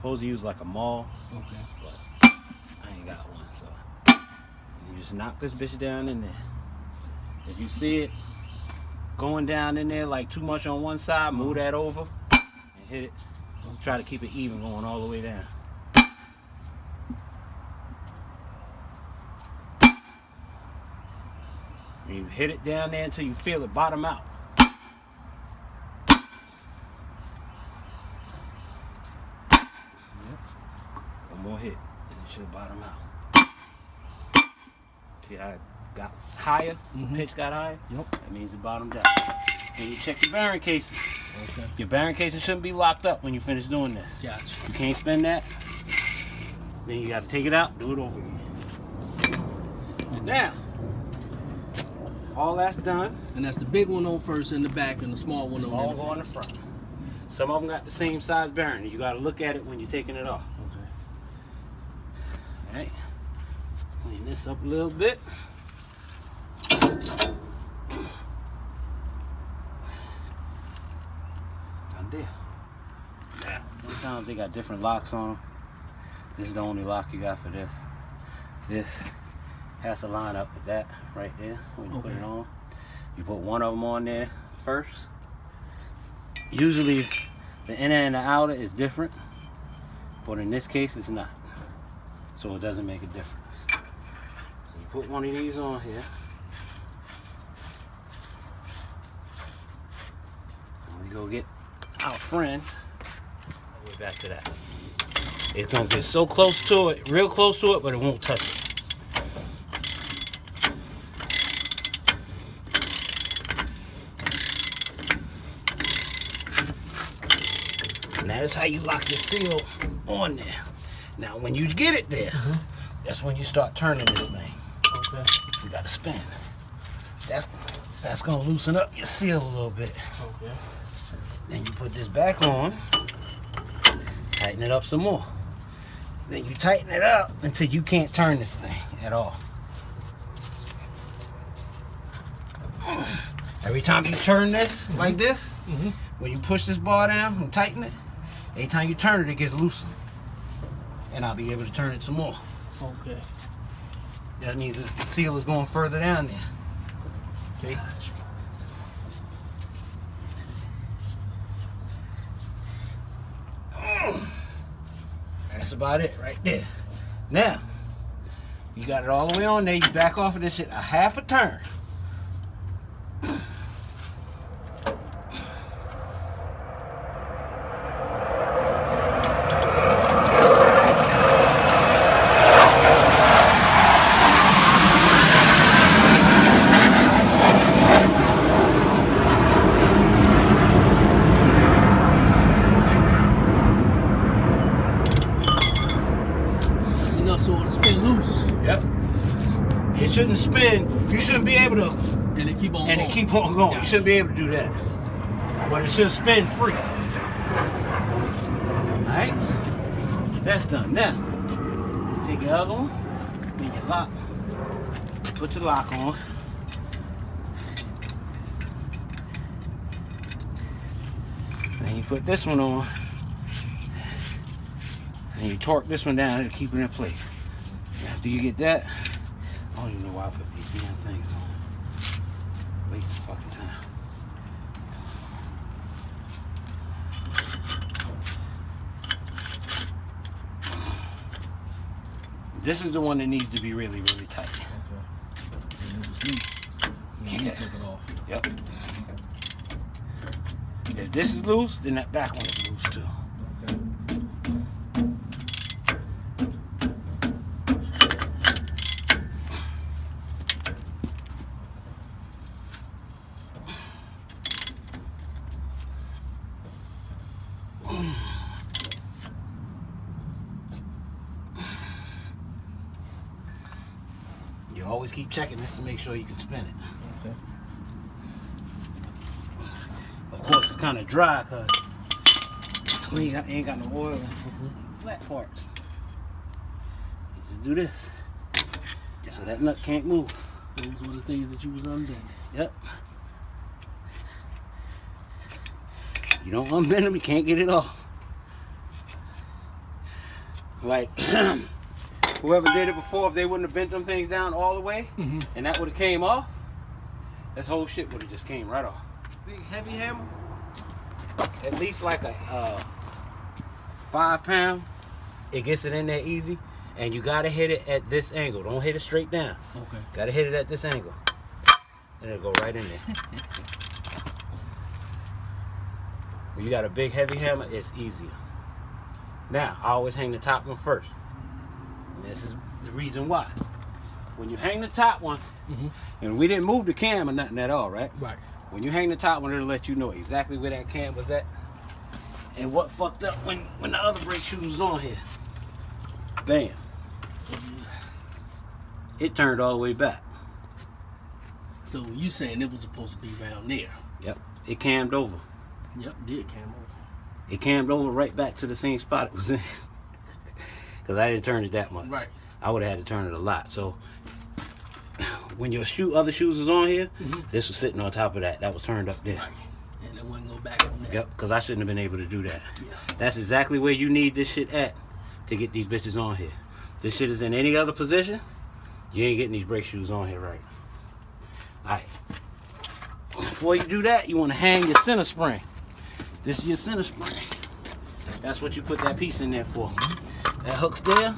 supposed to use like a maul. Okay. But I ain't got one, so you just knock this bitch down in there. As you see it going down in there like too much on one side, move that over and hit it. Try to keep it even going all the way down. And you hit it down there until you feel it bottom out. One more hit and it should bottom out. See how it got higher? The pitch got higher? Yep. That means it bottomed out. Then you check your bearing casing. Okay. Your bearing casing shouldn't be locked up when you finish doing this. Gotcha. You can't spin that. Then you got to take it out, do it over again. Now, all that's done. And that's the big one on first in the back and the small one Small on go on the front. Some of them got the same size bearing. You got to look at it when you're taking it off. Okay. All right. Clean this up a little bit. Done deal. Now, sometimes they got different locks on them. This is the only lock you got for this. This has to line up with that right there when you put it on. You put one of them on there first. Usually the inner and the outer is different, but in this case it's not. So it doesn't make a difference. So you put one of these on here. And we go get our friend. We'll get back to that. It's gonna get so close to it, real close to it, but it won't touch it. Now that's how you lock your seal on there. Now when you get it there, that's when you start turning this thing. Okay. You gotta spin. That's gonna loosen up your seal a little bit. Okay. Then you put this back on, tighten it up some more. Then you tighten it up until you can't turn this thing at all. Every time you turn this like this, when you push this bar down and tighten it, every time you turn it, it gets loosened. And I'll be able to turn it some more. Okay. That means the seal is going further down there. See? That's about it right there. Now, you got it all the way on there. You back off of this shit a half a turn. It shouldn't spin. You shouldn't be able to. And it keep on and going. it keep on going. Yeah. You shouldn't be able to do that. But it should spin free. Alright? That's done. Now, take the other one. Then you lock. Put your lock on. Then you put this one on. And you torque this one down to keep it in place. After you get that, I don't even know why I put these damn things on. Waste of fucking time. This is the one that needs to be really, really tight. Okay. You took it off. Yep. If this is loose, then that back one is loose too. Okay. You always keep checking this to make sure you can spin it. Okay. Of course, it's kind of dry because we ain't got no oil in flat parts. You just do this so that nut can't move. Those were the things that you was unbending. Yep. You don't unbend them, you can't get it off. like whoever did it before, if they wouldn't have bent them things down all the way, and that would have came off, this whole shit would have just came right off. Big heavy hammer, at least like a 5 pound, it gets it in there easy. And you gotta hit it at this angle. Don't hit it straight down. Okay. Gotta hit it at this angle. And it'll go right in there. When you got a big heavy hammer, it's easier. Now, I always hang the top one first. And this is the reason why. When you hang the top one, and we didn't move the cam or nothing at all, right? Right. When you hang the top one, it'll let you know exactly where that cam was at. And what fucked up when the other brake shoes was on here. Bam. It turned all the way back. So you saying it was supposed to be around there? Yep. It cammed over. Yep, did cam over. It cammed over right back to the same spot it was in. Because I didn't turn it that much. Right. I would have had to turn it a lot. So when your other shoes was on here, this was sitting on top of that. That was turned up there. Right. And it wouldn't go back on that. Yep, because I shouldn't have been able to do that. Yeah. That's exactly where you need this shit at to get these bitches on here. This shit is in any other position, you ain't getting these brake shoes on here right. Alright. Before you do that, you want to hang your center spring. This is your center spring. That's what you put that piece in there for. That hook's there.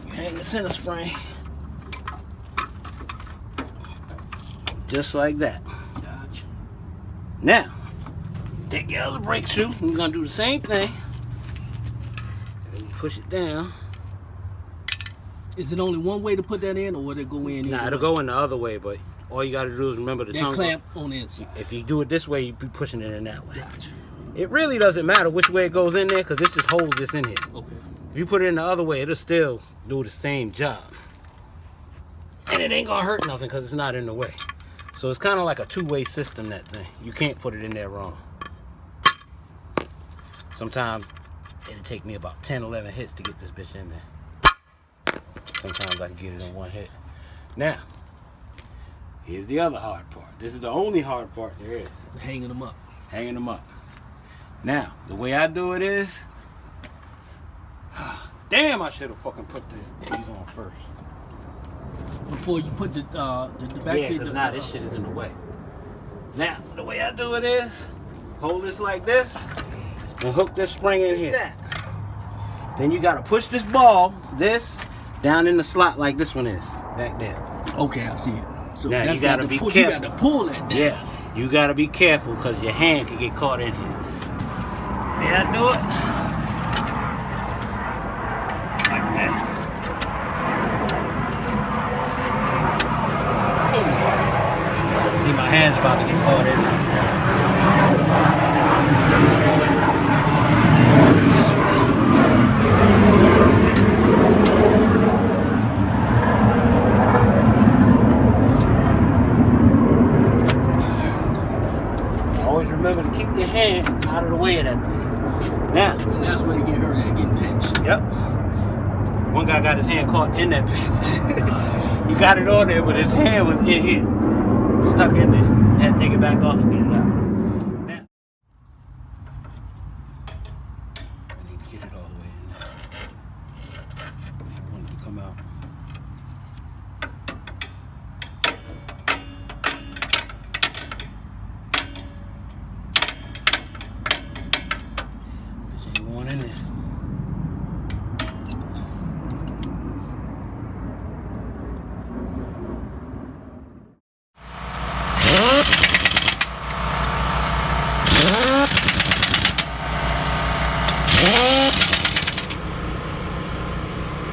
You hang the center spring. Just like that. Gotcha. Now, take your other brake shoe, and you're going to do the same thing. And then you push it down. Is it only one way to put that in, or would it go in? Nah, it'll go in the other way, but all you got to do is remember the tongue. That clamp on the inside. If you do it this way, you'd be pushing it in that way. Gotcha. It really doesn't matter which way it goes in there, because this just holds this in here. Okay. If you put it in the other way, it'll still do the same job. And it ain't going to hurt nothing because it's not in the way. So it's kind of like a two-way system, that thing. You can't put it in there wrong. Sometimes it'll take me about 10, 11 hits to get this bitch in there. Sometimes I can get it in one hit. Now, here's the other hard part. This is the only hard part there is. Hanging them up. Hanging them up. Now, the way I do it is, damn, I should have fucking put these on first. Before you put the back Yeah, because now this shit is in the way. Now, the way I do it is, hold this like this, and hook this spring in here. Then you gotta push this ball, down in the slot like this one is, back there. Okay, I see it. So Now, that's you gotta be careful. You got to pull that down. Yeah, you gotta be careful because your hand can get caught in here. Yeah, I do it. Like that. See, my hand's about to get caught in there. This way. Always remember to keep your hand out of the way of that thing. Now, And that's where they get hurt at, getting pinched. yep. One guy got his hand caught in that pinch. He got it on there, but his hand was in here. Stuck in there. Had to take it back off and get it out.